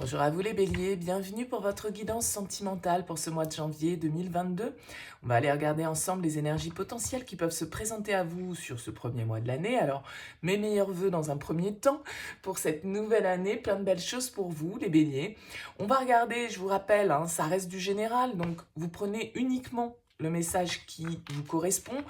Bonjour à vous les béliers, bienvenue pour votre guidance sentimentale pour ce mois de janvier 2022. On va aller regarder ensemble les énergies potentielles qui peuvent se présenter à vous sur ce premier mois de l'année. Alors, mes meilleurs vœux dans un premier temps pour cette nouvelle année, plein de belles choses pour vous les béliers. On va regarder, je vous rappelle, ça reste du général, donc vous prenez uniquement le message qui vous correspond.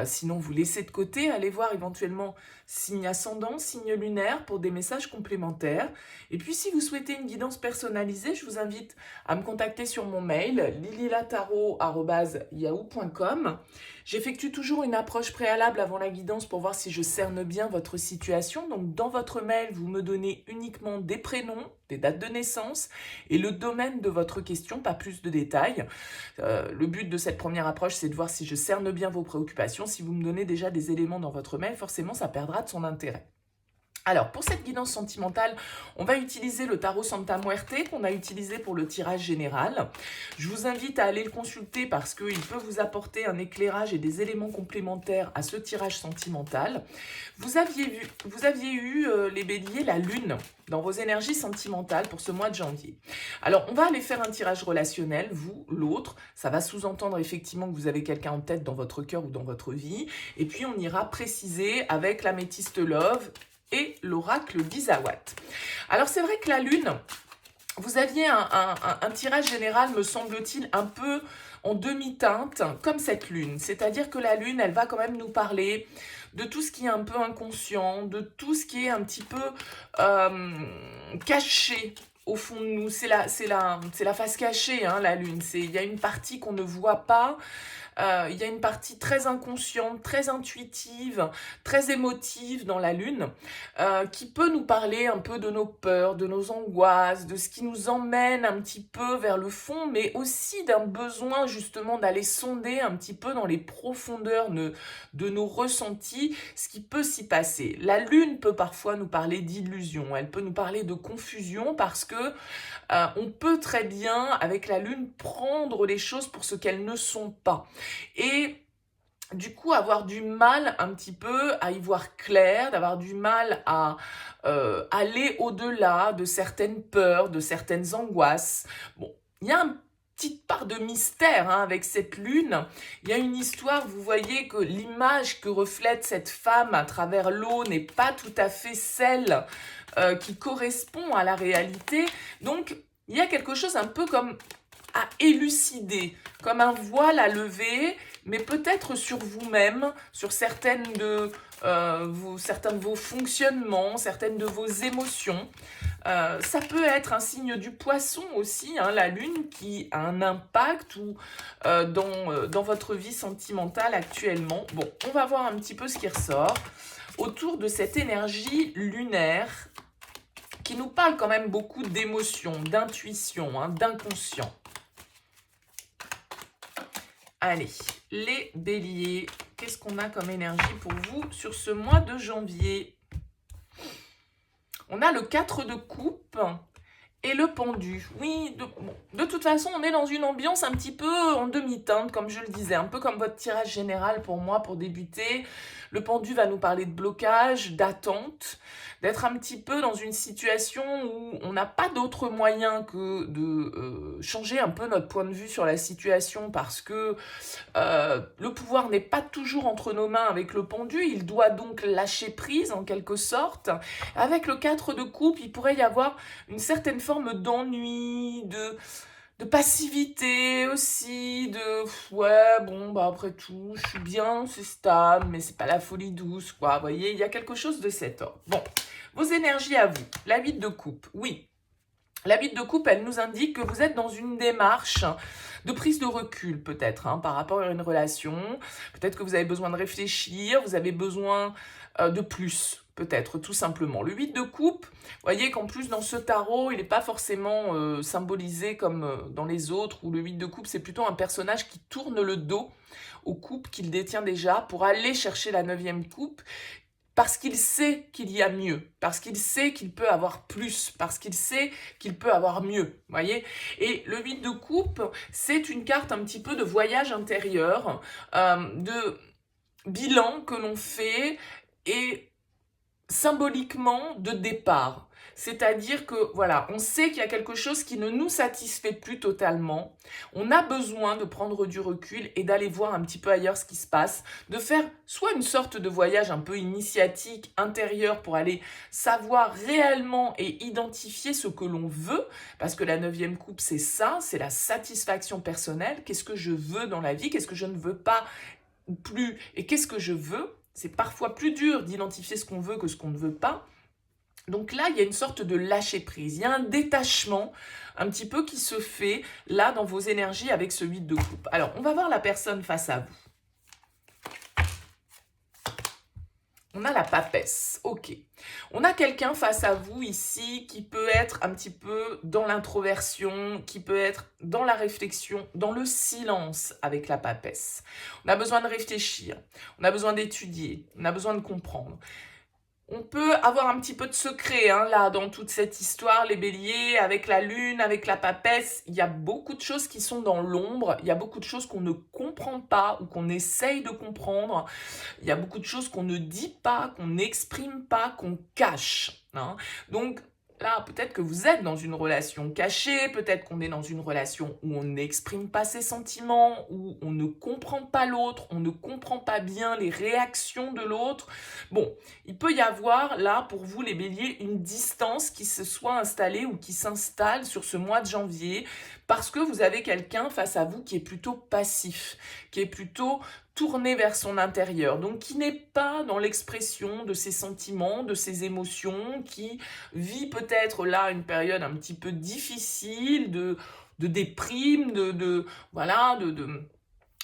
Sinon, vous laissez de côté, allez voir éventuellement signe ascendant, signe lunaire pour des messages complémentaires. Et puis, si vous souhaitez une guidance personnalisée, je vous invite à me contacter sur mon mail lililataro@yahoo.com. J'effectue toujours une approche préalable avant la guidance pour voir si je cerne bien votre situation. Donc, dans votre mail, vous me donnez uniquement des prénoms, des dates de naissance et le domaine de votre question, pas plus de détails. Le but de cette première approche, c'est de voir si je cerne bien vos préoccupations. Si vous me donnez déjà des éléments dans votre mail, forcément, ça perdra de son intérêt. Alors, pour cette guidance sentimentale, on va utiliser le tarot Santa Muerte qu'on a utilisé pour le tirage général. Je vous invite à aller le consulter parce qu'il peut vous apporter un éclairage et des éléments complémentaires à ce tirage sentimental. Vous aviez eu, les béliers, la lune dans vos énergies sentimentales pour ce mois de janvier. Alors, on va aller faire un tirage relationnel, vous, l'autre. Ça va sous-entendre effectivement que vous avez quelqu'un en tête dans votre cœur ou dans votre vie. Et puis, on ira préciser avec l'améthyste love et l'oracle d'Isawat. Alors c'est vrai que la lune, vous aviez un tirage général, me semble-t-il, un peu en demi-teinte, comme cette lune. C'est-à-dire que la lune, elle va quand même nous parler de tout ce qui est un peu inconscient, de tout ce qui est un petit peu caché au fond de nous. C'est la face cachée, la lune. Il y a une partie qu'on ne voit pas. Il y a une partie très inconsciente, très intuitive, très émotive dans la lune, qui peut nous parler un peu de nos peurs, de nos angoisses, de ce qui nous emmène un petit peu vers le fond, mais aussi d'un besoin justement d'aller sonder un petit peu dans les profondeurs de nos ressentis, ce qui peut s'y passer. La lune peut parfois nous parler d'illusion, elle peut nous parler de confusion parce que on peut très bien, avec la lune, prendre les choses pour ce qu'elles ne sont pas. Et du coup, avoir du mal un petit peu à y voir clair, d'avoir du mal à aller au-delà de certaines peurs, de certaines angoisses. Bon, il y a une petite part de mystère avec cette lune. Il y a une histoire, vous voyez que l'image que reflète cette femme à travers l'eau n'est pas tout à fait celle qui correspond à la réalité. Donc, il y a quelque chose un peu comme à élucider, comme un voile à lever, mais peut-être sur vous-même, sur certains de vos fonctionnements, certaines de vos émotions. Ça peut être un signe du poisson aussi, la lune, qui a un impact dans votre vie sentimentale actuellement. Bon, on va voir un petit peu ce qui ressort autour de cette énergie lunaire qui nous parle quand même beaucoup d'émotions, d'intuition, d'inconscient. Allez, les béliers, qu'est-ce qu'on a comme énergie pour vous sur ce mois de janvier? On a le 4 de coupe et le pendu. Oui, de toute façon, on est dans une ambiance un petit peu en demi-teinte, comme je le disais, un peu comme votre tirage général pour moi, pour débuter. Le pendu va nous parler de blocage, d'attente, d'être un petit peu dans une situation où on n'a pas d'autre moyen que de changer un peu notre point de vue sur la situation parce que le pouvoir n'est pas toujours entre nos mains avec le pendu, il doit donc lâcher prise en quelque sorte. Avec le 4 de coupe, il pourrait y avoir une certaine forme d'ennui, de passivité aussi, après tout, je suis bien, c'est stable, mais c'est pas la folie douce, quoi. Vous voyez, il y a quelque chose de cet ordre. Bon, vos énergies à vous. La 8 de coupe, oui. La 8 de coupe, elle nous indique que vous êtes dans une démarche de prise de recul peut-être par rapport à une relation. Peut-être que vous avez besoin de réfléchir, vous avez besoin de plus, peut-être tout simplement. Le 8 de coupe, vous voyez qu'en plus dans ce tarot, il n'est pas forcément symbolisé comme dans les autres, où le 8 de coupe, c'est plutôt un personnage qui tourne le dos aux coupes qu'il détient déjà pour aller chercher la 9e coupe, parce qu'il sait qu'il y a mieux, parce qu'il sait qu'il peut avoir plus, parce qu'il sait qu'il peut avoir mieux, voyez. Et le 8 de coupe, c'est une carte un petit peu de voyage intérieur, de bilan que l'on fait et symboliquement de départ. C'est-à-dire que, voilà, on sait qu'il y a quelque chose qui ne nous satisfait plus totalement. On a besoin de prendre du recul et d'aller voir un petit peu ailleurs ce qui se passe, de faire soit une sorte de voyage un peu initiatique, intérieur, pour aller savoir réellement et identifier ce que l'on veut, parce que la 9e coupe, c'est ça, c'est la satisfaction personnelle. Qu'est-ce que je veux dans la vie? Qu'est-ce que je ne veux pas ou plus? Et qu'est-ce que je veux? C'est parfois plus dur d'identifier ce qu'on veut que ce qu'on ne veut pas. Donc là, il y a une sorte de lâcher-prise, il y a un détachement un petit peu qui se fait là dans vos énergies avec ce 8 de coupe. Alors, on va voir la personne face à vous. On a la papesse, ok. On a quelqu'un face à vous ici qui peut être un petit peu dans l'introversion, qui peut être dans la réflexion, dans le silence avec la papesse. On a besoin de réfléchir, on a besoin d'étudier, on a besoin de comprendre. On peut avoir un petit peu de secret là dans toute cette histoire, les béliers, avec la lune, avec la papesse. Il y a beaucoup de choses qui sont dans l'ombre, il y a beaucoup de choses qu'on ne comprend pas ou qu'on essaye de comprendre. Il y a beaucoup de choses qu'on ne dit pas, qu'on n'exprime pas, qu'on cache. Donc là, peut-être que vous êtes dans une relation cachée, peut-être qu'on est dans une relation où on n'exprime pas ses sentiments, où on ne comprend pas l'autre, on ne comprend pas bien les réactions de l'autre. Bon, il peut y avoir là, pour vous les béliers, une distance qui se soit installée ou qui s'installe sur ce mois de janvier, parce que vous avez quelqu'un face à vous qui est plutôt passif, qui est plutôt tourné vers son intérieur, donc qui n'est pas dans l'expression de ses sentiments, de ses émotions, qui vit peut-être là une période un petit peu difficile, de déprime, de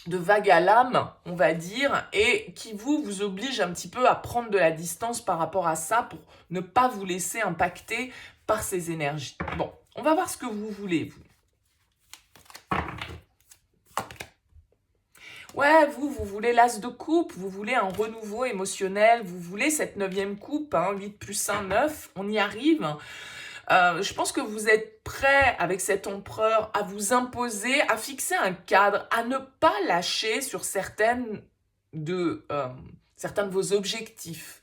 vague à l'âme, on va dire, et qui vous oblige un petit peu à prendre de la distance par rapport à ça pour ne pas vous laisser impacter par ces énergies. Bon, on va voir ce que vous voulez, vous. Ouais, vous voulez l'as de coupe, vous voulez un renouveau émotionnel, vous voulez cette 9e coupe, 8 plus 1, 9, on y arrive. Je pense que vous êtes prêt avec cet empereur à vous imposer, à fixer un cadre, à ne pas lâcher sur certains de vos objectifs.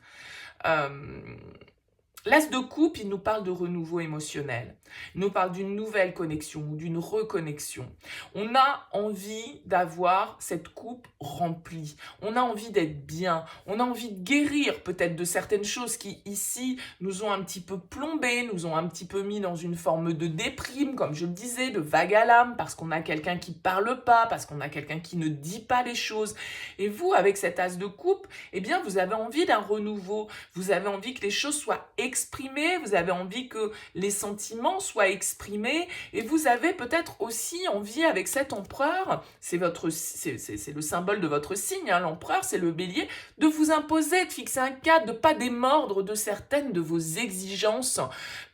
L'as de coupe, il nous parle de renouveau émotionnel. Il nous parle d'une nouvelle connexion ou d'une reconnexion. On a envie d'avoir cette coupe remplie. On a envie d'être bien. On a envie de guérir peut-être de certaines choses qui, ici, nous ont un petit peu plombé, nous ont un petit peu mis dans une forme de déprime, comme je le disais, de vague à l'âme, parce qu'on a quelqu'un qui ne parle pas, parce qu'on a quelqu'un qui ne dit pas les choses. Et vous, avec cet as de coupe, eh bien, vous avez envie d'un renouveau. Vous avez envie que les choses soient exprimées. Vous avez envie que les sentiments soient exprimés, et vous avez peut-être aussi envie avec cet empereur, c'est le symbole de votre signe, l'empereur, c'est le bélier, de vous imposer, de fixer un cadre, de ne pas démordre de certaines de vos exigences,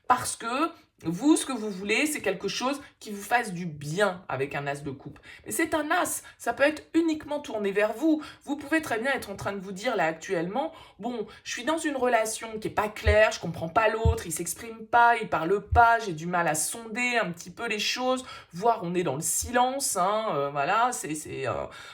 parce que vous, ce que vous voulez, c'est quelque chose qui vous fasse du bien avec un as de coupe. Mais c'est un as, ça peut être uniquement tourné vers vous. Vous pouvez très bien être en train de vous dire là actuellement, bon, je suis dans une relation qui n'est pas claire, je comprends pas l'autre, il s'exprime pas, il parle pas, j'ai du mal à sonder un petit peu les choses, voire on est dans le silence, voilà, c'est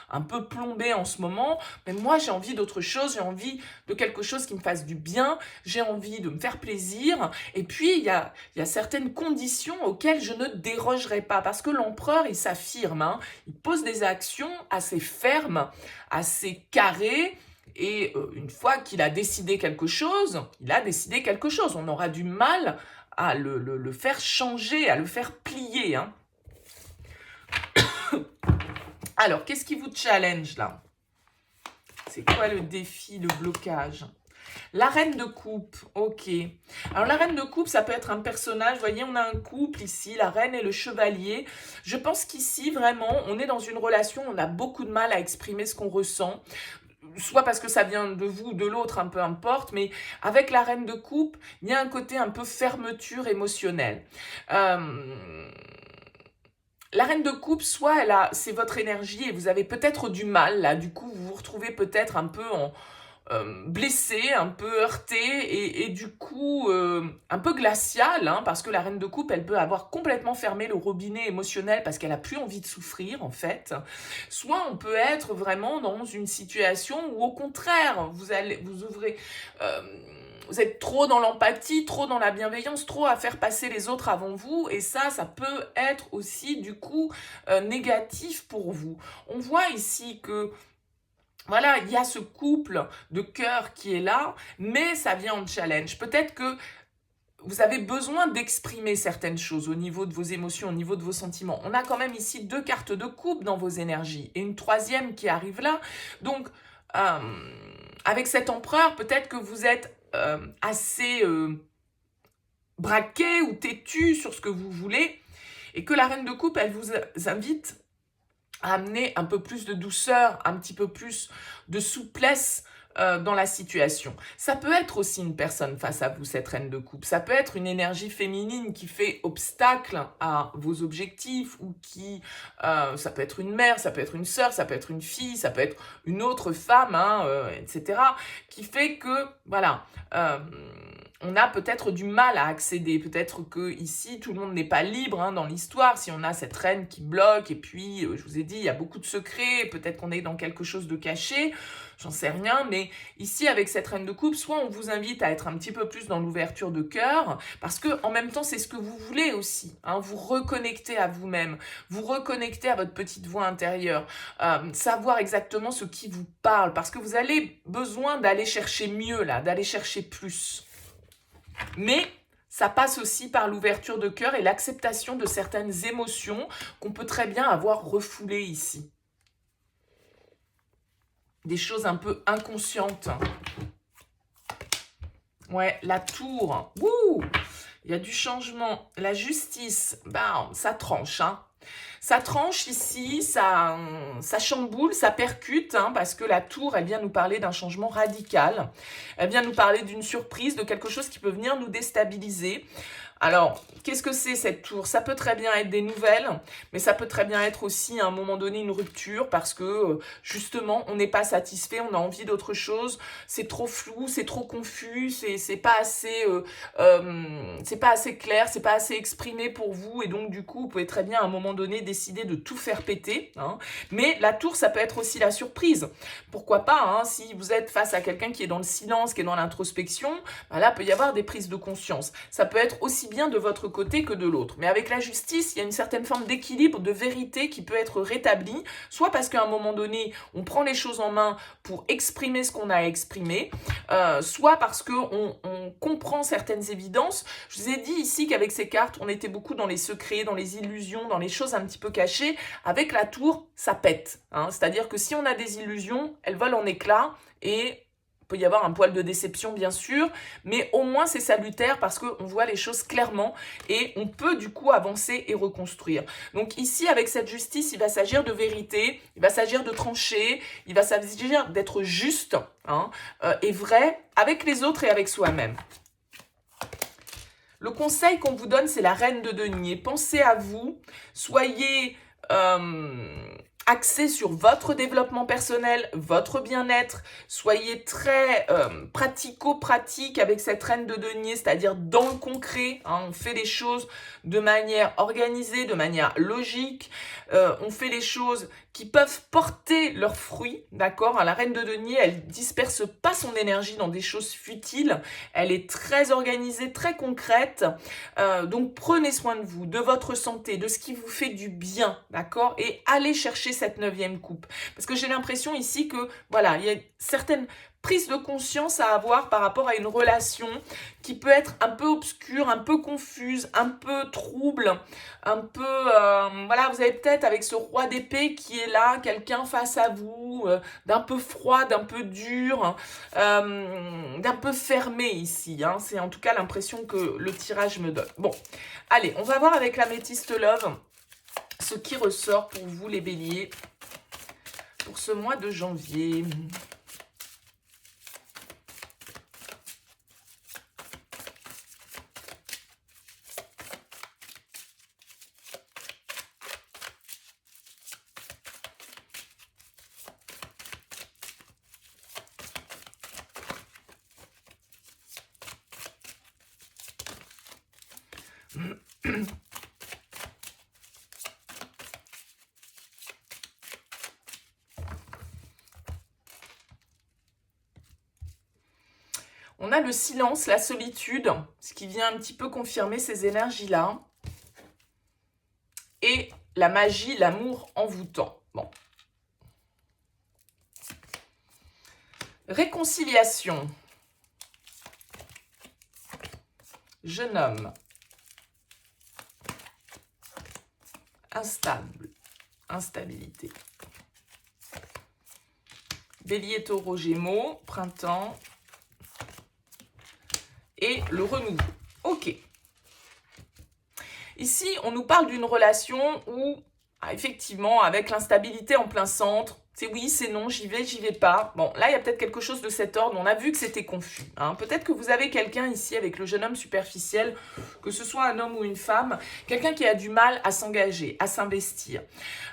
un peu plombé en ce moment. Mais moi, j'ai envie d'autre chose, j'ai envie de quelque chose qui me fasse du bien, j'ai envie de me faire plaisir. Et puis, il y a certaines conditions auxquelles je ne dérogerai pas, parce que l'empereur, il s'affirme, il pose des actions assez fermes, assez carrées, et une fois qu'il a décidé quelque chose, il a décidé quelque chose. On aura du mal à le faire changer, à le faire plier. Alors, qu'est-ce qui vous challenge là? C'est quoi le défi, le blocage? La reine de coupe, ok. Alors la reine de coupe, ça peut être un personnage, vous voyez, on a un couple ici, la reine et le chevalier. Je pense qu'ici, vraiment, on est dans une relation, on a beaucoup de mal à exprimer ce qu'on ressent. Soit parce que ça vient de vous ou de l'autre, peu importe, mais avec la reine de coupe, il y a un côté un peu fermeture émotionnelle. La reine de coupe, soit c'est votre énergie et vous avez peut-être du mal, là, du coup, vous vous retrouvez peut-être un peu blessé, un peu heurté et du coup un peu glacial, parce que la reine de coupe, elle peut avoir complètement fermé le robinet émotionnel parce qu'elle a plus envie de souffrir en fait. Soit on peut être vraiment dans une situation où au contraire vous ouvrez vous êtes trop dans l'empathie, trop dans la bienveillance, trop à faire passer les autres avant vous. Et ça peut être aussi du coup négatif pour vous. On voit ici que voilà, il y a ce couple de cœur qui est là, mais ça vient en challenge. Peut-être que vous avez besoin d'exprimer certaines choses au niveau de vos émotions, au niveau de vos sentiments. On a quand même ici 2 cartes de coupe dans vos énergies et une troisième qui arrive là. Donc, avec cet empereur, peut-être que vous êtes assez braqué ou têtu sur ce que vous voulez et que la reine de coupe, elle vous invite à amener un peu plus de douceur, un petit peu plus de souplesse dans la situation. Ça peut être aussi une personne face à vous, cette reine de coupe. Ça peut être une énergie féminine qui fait obstacle à vos objectifs ou qui, ça peut être une mère, ça peut être une sœur, ça peut être une fille, ça peut être une autre femme, etc. qui fait que, voilà, on a peut-être du mal à accéder. Peut-être que ici tout le monde n'est pas libre dans l'histoire. Si on a cette reine qui bloque, et puis, je vous ai dit, il y a beaucoup de secrets, peut-être qu'on est dans quelque chose de caché, j'en sais rien, mais ici, avec cette reine de coupe, soit on vous invite à être un petit peu plus dans l'ouverture de cœur, parce que en même temps, c'est ce que vous voulez aussi, vous reconnecter à vous-même, vous reconnecter à votre petite voix intérieure, savoir exactement ce qui vous parle, parce que vous avez besoin d'aller chercher mieux, là, d'aller chercher plus. Mais ça passe aussi par l'ouverture de cœur et l'acceptation de certaines émotions qu'on peut très bien avoir refoulées ici. Des choses un peu inconscientes. Ouais, la tour. Wouh! Il y a du changement. La justice, ça tranche, Ça tranche ici, ça chamboule, ça percute, parce que la tour, elle vient nous parler d'un changement radical. Elle vient nous parler d'une surprise, de quelque chose qui peut venir nous déstabiliser. Alors, qu'est-ce que c'est cette tour? Ça peut très bien être des nouvelles, mais ça peut très bien être aussi à un moment donné une rupture parce que justement, on n'est pas satisfait, on a envie d'autre chose, c'est trop flou, c'est trop confus, c'est pas assez clair, c'est pas assez exprimé pour vous et donc du coup, vous pouvez très bien à un moment donné décider de tout faire péter. Mais la tour, ça peut être aussi la surprise. Pourquoi pas, si vous êtes face à quelqu'un qui est dans le silence, qui est dans l'introspection, là, peut y avoir des prises de conscience. Ça peut être aussi bien de votre côté que de l'autre. Mais avec la justice, il y a une certaine forme d'équilibre, de vérité qui peut être rétablie, soit parce qu'à un moment donné, on prend les choses en main pour exprimer ce qu'on a à exprimer, soit parce qu'on comprend certaines évidences. Je vous ai dit ici qu'avec ces cartes, on était beaucoup dans les secrets, dans les illusions, dans les choses un petit peu cachées. Avec la tour, ça pète. C'est-à-dire que si on a des illusions, elles volent en éclats et il peut y avoir un poil de déception, bien sûr, mais au moins c'est salutaire parce qu'on voit les choses clairement et on peut du coup avancer et reconstruire. Donc ici, avec cette justice, il va s'agir de vérité, il va s'agir de trancher, il va s'agir d'être juste et vrai avec les autres et avec soi-même. Le conseil qu'on vous donne, c'est la reine de denier. Pensez à vous, soyez axé sur votre développement personnel, votre bien-être, soyez très pratico-pratique avec cette reine de denier, c'est-à-dire dans le concret, on fait les choses de manière organisée, de manière logique, on fait les choses qui peuvent porter leurs fruits, d'accord? La reine de denier, elle disperse pas son énergie dans des choses futiles, elle est très organisée, très concrète, donc prenez soin de vous, de votre santé, de ce qui vous fait du bien, d'accord? Et allez chercher cette 9e coupe. Parce que j'ai l'impression ici que, voilà, il y a certaines prises de conscience à avoir par rapport à une relation qui peut être un peu obscure, un peu confuse, un peu trouble, un peu, voilà, vous avez peut-être avec ce roi d'épée qui est là, quelqu'un face à vous, d'un peu froid, d'un peu dur, d'un peu fermé ici, c'est en tout cas l'impression que le tirage me donne. Bon, allez, on va voir avec l'améthyste Love ce qui ressort pour vous les béliers pour ce mois de janvier. On a le silence, la solitude, ce qui vient un petit peu confirmer ces énergies-là. Et la magie, l'amour envoûtant. Bon. Réconciliation. Jeune homme. Instable. Instabilité. Bélier, taureau, gémeaux, printemps. Et le renouveau. Ok. Ici, on nous parle d'une relation où, effectivement, avec l'instabilité en plein centre, c'est oui, c'est non, j'y vais pas. Bon, là, il y a peut-être quelque chose de cet ordre. On a vu que c'était confus. Hein. Peut-être que vous avez quelqu'un ici avec le jeune homme superficiel, que ce soit un homme ou une femme, quelqu'un qui a du mal à s'engager, à s'investir.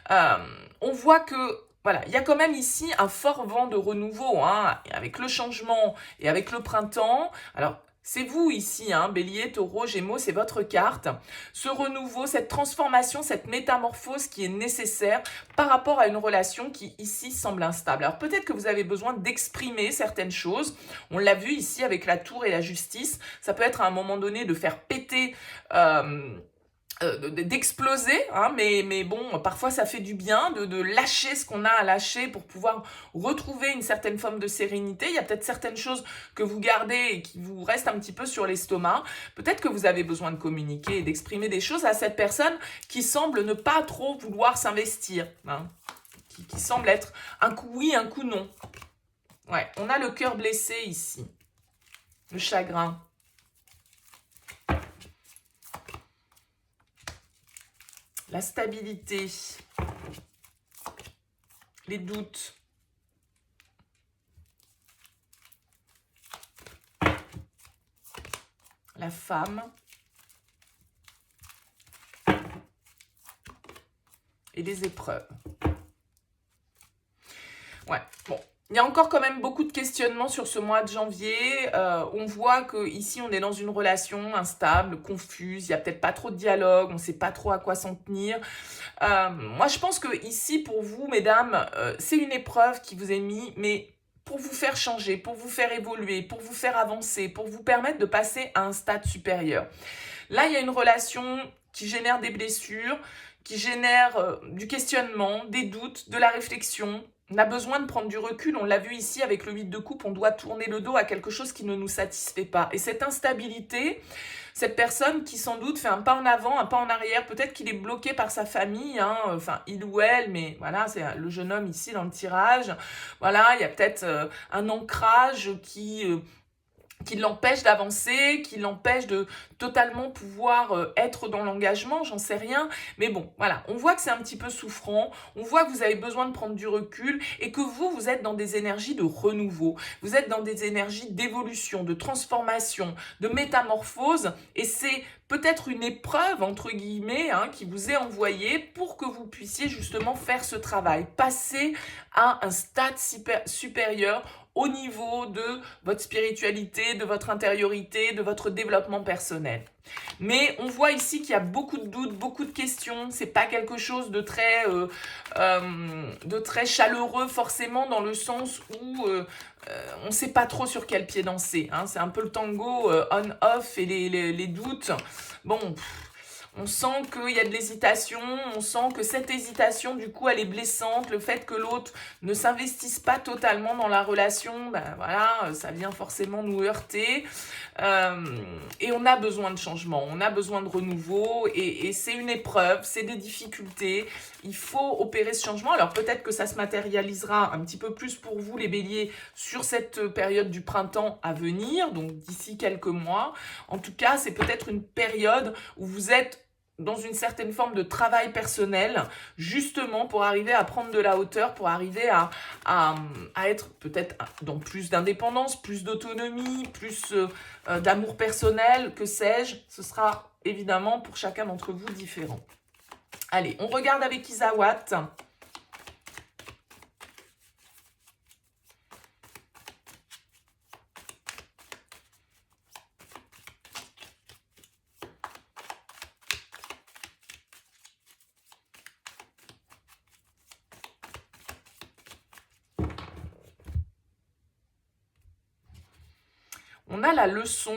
On voit que voilà, il y a quand même ici un fort vent de renouveau, hein, avec le changement et avec le printemps. Alors, c'est vous ici, hein, Bélier, Taureau, Gémeaux, c'est votre carte. Ce renouveau, cette transformation, cette métamorphose qui est nécessaire par rapport à une relation qui ici semble instable. Alors peut-être que vous avez besoin d'exprimer certaines choses. On l'a vu ici avec la tour et la justice. Ça peut être à un moment donné de faire péter... d'exploser, hein, mais bon, parfois ça fait du bien de lâcher ce qu'on a à lâcher pour pouvoir retrouver une certaine forme de sérénité. Il y a peut-être certaines choses que vous gardez et qui vous restent un petit peu sur l'estomac. Peut-être que vous avez besoin de communiquer et d'exprimer des choses à cette personne qui semble ne pas trop vouloir s'investir, hein, qui semble être un coup oui, un coup non. Ouais, on a le cœur blessé ici, le chagrin. La stabilité, les doutes, la femme et les épreuves. Ouais, bon. Il y a encore quand même beaucoup de questionnements sur ce mois de janvier. On voit qu'ici, on est dans une relation instable, confuse. Il n'y a peut-être pas trop de dialogue. On ne sait pas trop à quoi s'en tenir. Moi, je pense que ici, pour vous, mesdames, c'est une épreuve qui vous est mise, mais pour vous faire changer, pour vous faire évoluer, pour vous faire avancer, pour vous permettre de passer à un stade supérieur. Là, il y a une relation qui génère des blessures, qui génère du questionnement, des doutes, de la réflexion. On a besoin de prendre du recul, on l'a vu ici avec le 8 de coupe, on doit tourner le dos à quelque chose qui ne nous satisfait pas. Et cette instabilité, cette personne qui sans doute fait un pas en avant, un pas en arrière, peut-être qu'il est bloqué par sa famille, hein, enfin il ou elle, mais voilà, c'est le jeune homme ici dans le tirage. Voilà, il y a peut-être un ancrage qui l'empêche d'avancer, qui l'empêche de totalement pouvoir être dans l'engagement, j'en sais rien. Mais bon, voilà, on voit que c'est un petit peu souffrant, on voit que vous avez besoin de prendre du recul et que vous êtes dans des énergies de renouveau, vous êtes dans des énergies d'évolution, de transformation, de métamorphose et c'est peut-être une épreuve, entre guillemets, hein, qui vous est envoyée pour que vous puissiez justement faire ce travail, passer à un stade supérieur au niveau de votre spiritualité, de votre intériorité, de votre développement personnel. Mais on voit ici qu'il y a beaucoup de doutes, beaucoup de questions. C'est pas quelque chose de très chaleureux forcément dans le sens où on sait pas trop sur quel pied danser. Hein. C'est un peu le tango on-off et les doutes. Bon. On sent qu'il y a de l'hésitation, on sent que cette hésitation, du coup, elle est blessante. Le fait que l'autre ne s'investisse pas totalement dans la relation, ben voilà, ça vient forcément nous heurter. Et on a besoin de changement, on a besoin de renouveau et c'est une épreuve, c'est des difficultés. Il faut opérer ce changement. Alors peut-être que ça se matérialisera un petit peu plus pour vous, les béliers, sur cette période du printemps à venir, donc d'ici quelques mois. En tout cas, c'est peut-être une période où vous êtes dans une certaine forme de travail personnel, justement pour arriver à prendre de la hauteur, pour arriver à être peut-être dans plus d'indépendance, plus d'autonomie, plus d'amour personnel, que sais-je. Ce sera évidemment pour chacun d'entre vous différent. Allez, on regarde avec Isawat. On a la leçon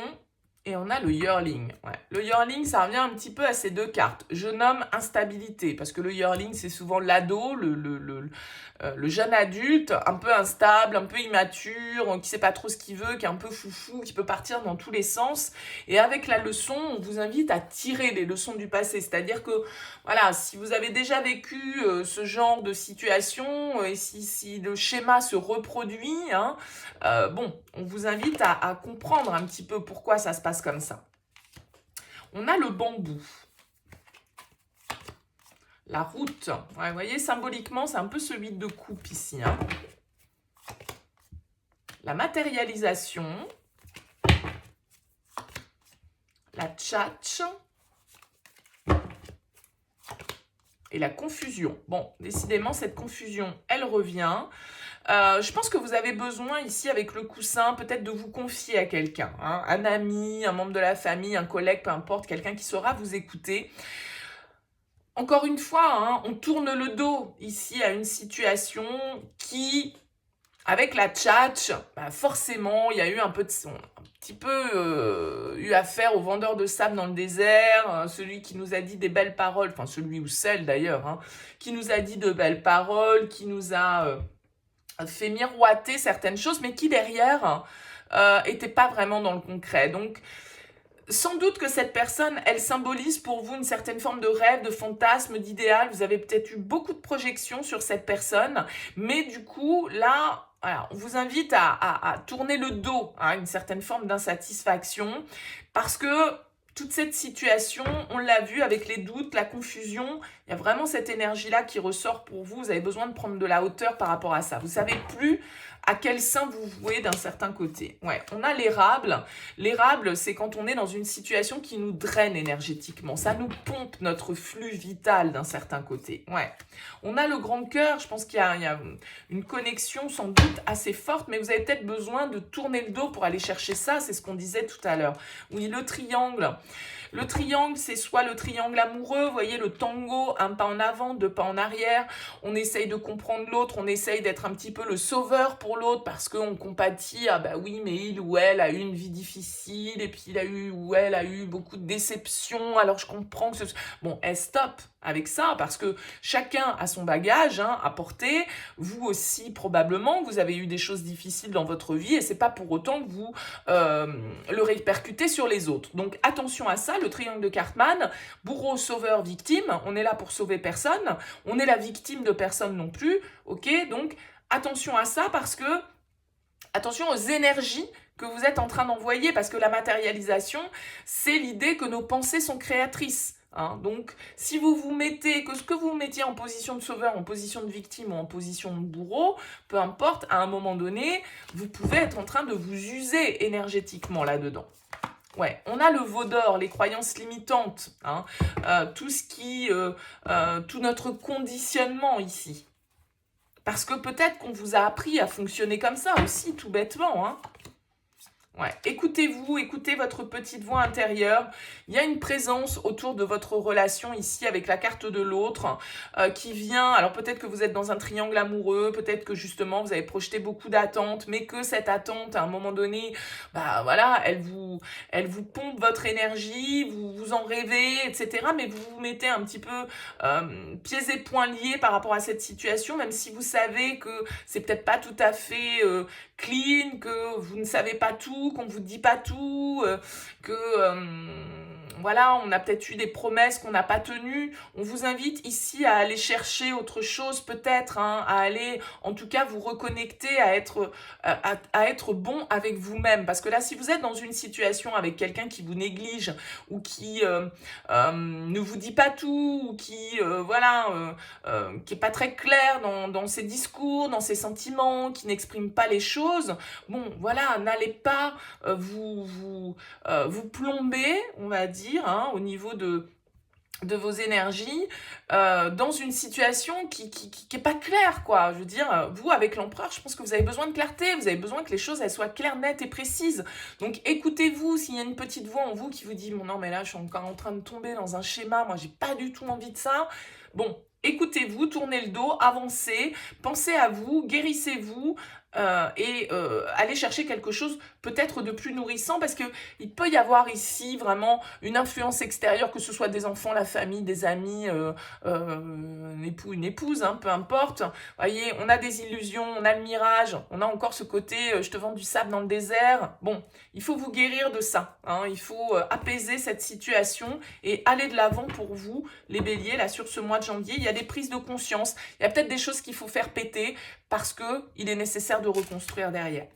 et on a le yearling. Ouais. Le yearling, ça revient un petit peu à ces deux cartes. Je nomme instabilité, parce que le yearling, c'est souvent l'ado, le jeune adulte, un peu instable, un peu immature, qui ne sait pas trop ce qu'il veut, qui est un peu foufou, qui peut partir dans tous les sens. Et avec la leçon, on vous invite à tirer les leçons du passé. C'est-à-dire que, voilà, si vous avez déjà vécu ce genre de situation, et si le schéma se reproduit, hein, bon, on vous invite à comprendre un petit peu pourquoi ça se passe comme ça. On a le bambou. La route. Ouais, vous voyez, symboliquement, c'est un peu ce 8 de coupe ici. Hein. La matérialisation. La tchatch. Et la confusion. Bon, décidément, cette confusion, elle revient. Je pense que vous avez besoin ici, avec le coussin, peut-être de vous confier à quelqu'un. Hein, un ami, un membre de la famille, un collègue, peu importe, quelqu'un qui saura vous écouter. Encore une fois, hein, on tourne le dos ici à une situation qui, avec la tchatch, bah forcément, il y a eu un petit peu eu affaire au vendeur de sable dans le désert, celui qui nous a dit des belles paroles, enfin celui ou celle d'ailleurs, hein, qui nous a dit de belles paroles, qui nous a fait miroiter certaines choses, mais qui derrière était pas vraiment dans le concret. Donc, sans doute que cette personne, elle symbolise pour vous une certaine forme de rêve, de fantasme, d'idéal. Vous avez peut-être eu beaucoup de projections sur cette personne, mais du coup, là, voilà, on vous invite à tourner le dos à une certaine forme d'insatisfaction, parce que toute cette situation, on l'a vu avec les doutes, la confusion, il y a vraiment cette énergie-là qui ressort pour vous. Vous avez besoin de prendre de la hauteur par rapport à ça. Vous ne savez plus à quel sein vous vouez d'un certain côté. Ouais, on a l'érable. L'érable, c'est quand on est dans une situation qui nous draine énergétiquement. Ça nous pompe notre flux vital d'un certain côté. Ouais. On a le grand cœur. Je pense qu'il y a une connexion sans doute assez forte, mais vous avez peut-être besoin de tourner le dos pour aller chercher ça. C'est ce qu'on disait tout à l'heure. Oui, le triangle. Le triangle, c'est soit le triangle amoureux, vous voyez, le tango, un pas en avant, deux pas en arrière. On essaye de comprendre l'autre, on essaye d'être un petit peu le sauveur pour l'autre parce qu'on compatit, ah bah oui, mais il ou elle a eu une vie difficile et puis il a eu ou elle a eu beaucoup de déceptions, alors je comprends que ce... Bon, stop avec ça parce que chacun a son bagage hein, à porter. Vous aussi, probablement, vous avez eu des choses difficiles dans votre vie et c'est pas pour autant que vous le répercutez sur les autres. Donc attention à ça. Le triangle de Cartman, bourreau, sauveur, victime, on est là pour sauver personne, on est la victime de personne non plus, ok? Donc attention à ça parce que, attention aux énergies que vous êtes en train d'envoyer parce que la matérialisation, c'est l'idée que nos pensées sont créatrices. Hein, donc, si vous vous mettez, que ce que vous mettiez en position de sauveur, en position de victime ou en position de bourreau, peu importe, à un moment donné, vous pouvez être en train de vous user énergétiquement là-dedans. Ouais, on a le veau d'or, les croyances limitantes, hein, tout ce qui, tout notre conditionnement ici. Parce que peut-être qu'on vous a appris à fonctionner comme ça aussi, tout bêtement, hein. Ouais. Écoutez-vous, écoutez votre petite voix intérieure. Il y a une présence autour de votre relation ici avec la carte de l'autre qui vient. Alors peut-être que vous êtes dans un triangle amoureux, peut-être que justement vous avez projeté beaucoup d'attentes, mais que cette attente à un moment donné, bah voilà, elle vous pompe votre énergie, vous vous en rêvez, etc. Mais vous vous mettez un petit peu pieds et poings liés par rapport à cette situation, même si vous savez que c'est peut-être pas tout à fait clean, que vous ne savez pas tout, qu'on ne vous dit pas tout, voilà, on a peut-être eu des promesses qu'on n'a pas tenues. On vous invite ici à aller chercher autre chose peut-être, hein, à aller en tout cas vous reconnecter, à être bon avec vous-même. Parce que là, si vous êtes dans une situation avec quelqu'un qui vous néglige ou qui ne vous dit pas tout, ou qui qui est pas très clair dans ses discours, dans ses sentiments, qui n'exprime pas les choses, bon, voilà, n'allez pas vous plomber, on va dire, hein, au niveau de vos énergies dans une situation qui est pas claire, quoi. Je veux dire, vous, avec l'empereur, je pense que vous avez besoin de clarté, vous avez besoin que les choses, elles soient claires, nettes et précises. Donc, écoutez-vous, s'il y a une petite voix en vous qui vous dit « Non, mais là, je suis encore en train de tomber dans un schéma, moi, j'ai pas du tout envie de ça. » Bon, écoutez-vous, tournez le dos, avancez, pensez à vous, guérissez-vous, aller chercher quelque chose peut-être de plus nourrissant, parce qu'il peut y avoir ici vraiment une influence extérieure, que ce soit des enfants, la famille, des amis, un époux, une épouse, hein, peu importe. Vous voyez, on a des illusions, on a le mirage, on a encore ce côté je te vends du sable dans le désert. Bon, il faut vous guérir de ça, hein, il faut apaiser cette situation et aller de l'avant pour vous, les béliers, là sur ce mois de janvier. Il y a des prises de conscience, il y a peut-être des choses qu'il faut faire péter parce qu'il est nécessaire de reconstruire derrière.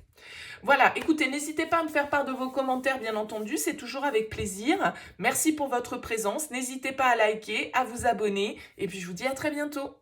Voilà, écoutez, n'hésitez pas à me faire part de vos commentaires, bien entendu, c'est toujours avec plaisir. Merci pour votre présence, n'hésitez pas à liker, à vous abonner, et puis je vous dis à très bientôt.